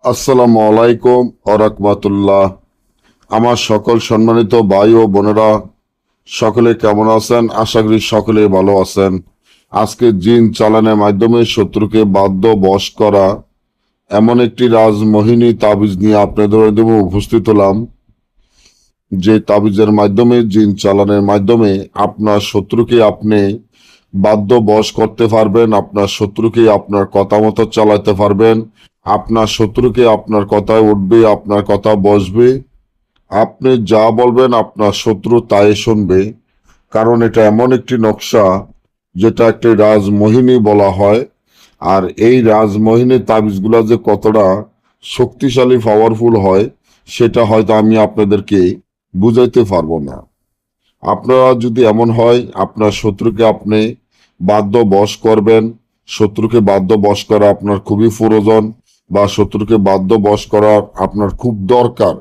আসসালামু আলাইকুম ওয়া রাহমাতুল্লাহ। আমার সকল সম্মানিত ভাই ও বোনেরা সকলে কেমন আছেন? আশা করি সকলে ভালো আছেন। আজকে জিন চালানের মাধ্যমে শত্রুকে বাধ্য বশ করা এমন একটি রাজমোহিনী তাবিজ নিয়ে আপনাদের মাধ্যমে উপস্থিত হলাম। যে তাবিজের মাধ্যমে জিন চালানের মাধ্যমে আপনার শত্রুকে আপনি বাধ্য বশ করতে পারবেন, আপনার শত্রুকে আপনার কথা মতো চালাতে পারবেন, আপনার শত্রুকে আপনার কথায় উঠবে, আপনার কথা বসবে, আপনি যা বলবেন আপনার শত্রু তাই শুনবে। কারণ এটা এমন একটি নকশা যেটা একটি রাজমোহিনী বলা হয়। আর এই রাজমোহিনী তাবিজগুলা যে কতটা শক্তিশালী পাওয়ারফুল হয় সেটা হয়তো আমি আপনাদেরকে বুঝাইতে পারবো না। আপনারা যদি এমন হয় আপনার শত্রুকে আপনি বাধ্য বশ করবেন, শত্রুকে বাধ্য বশ করা আপনার খুবই প্রয়োজন, বা শত্রুকে বাধ্য বশ করা আপনার খুব দরকার,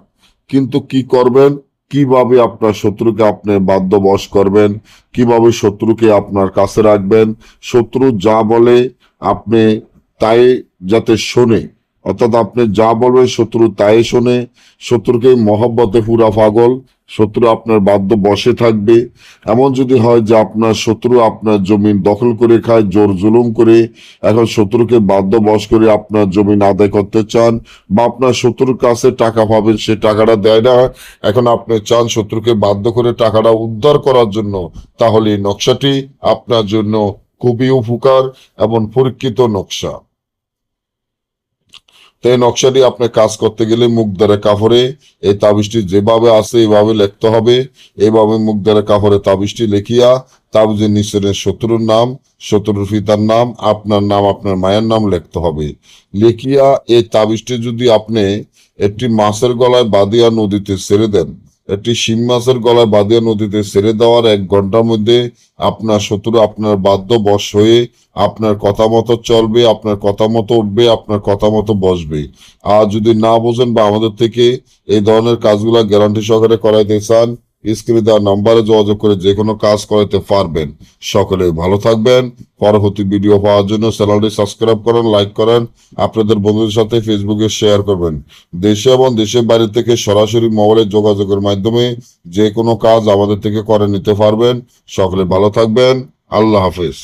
কিন্তু কি করবেন, কিভাবে আপনার শত্রুকে আপনি বাধ্য বশ করবেন, কিভাবে শত্রুকে আপনার কাছে রাখবেন, শত্রু যা বলে আপনি তাই যাতে শোনে, অর্থাৎ আপনি যা বলবেন শত্রু তাই শোনে, শত্রুকে মহব্বতে পুরা পাগল, শত্রু আপনার বাধ্য বসে থাকবে। এমন যদি হয় যে আপনার শত্রু আপনার জমিন দখল করে খায় জোর জুলুম করে, এখন শত্রুকে বাধ্য বশ করে আপনার জমিন আদায় করতে চান, বা আপনার শত্রুর কাছে টাকা পাবেন সে টাকাটা দেয় না, এখন আপনি চান শত্রুকে বাধ্য করে টাকাটা উদ্ধার করার জন্য, তাহলে এই নকশাটি আপনার জন্য খুবই উপকার এবং পরীক্ষিত নকশা। তো এই নকশাটি আপনি কাজ করতে গেলে মুখ দ্বারা কাপড়ে এই তাবিজটি যেভাবে আছে এইভাবে লিখতে হবে। এইভাবে মুখ দ্বারা কাপড়ে তাবিজটি লিখিয়া তাবিজের নিচের শত্রুর নাম, শত্রুর পিতার নাম, আপনার নাম, আপনার মায়ের নাম লিখতে হবে। লিখিয়া এই তাবিজটি যদি আপনি একটি মাছের গলায় বাঁধিয়া নদীতে ছেড়ে দেন, একটি শিং মাছের গলায় বাঁধিয়া নদীতে ছেড়ে দেওয়ার 1 ঘন্টার মধ্যে আপনার শত্রু আপনার বাধ্য বশ হয়ে আপনার কথা মতো চলবে, আপনার কথা মতো উঠবে, আপনার কথা মতো বসবে। আর যদি না বোঝেন বা আমাদের থেকে এই ধরনের কাজগুলা গ্যারান্টি সহকারে করাইতে চান, স্ক্রিনে দেওয়া নম্বরে যোগাযোগ করে যে কোনো কাজ করাইতে পারবেন। সকলে ভালো থাকবেন। পরবর্তী ভিডিও পাওয়ার জন্য চ্যানেলটি সাবস্ক্রাইব করেন, লাইক করেন, আপনাদের বন্ধুদের সাথে ফেসবুকে শেয়ার করবেন। দেশে এবং দেশের বাইরে থেকে সরাসরি মোবাইলে যোগাযোগের মাধ্যমে যে কোনো কাজ আমাদের থেকে করে নিতে পারবেন। সকলে ভালো থাকবেন। আল্লাহ হাফেজ।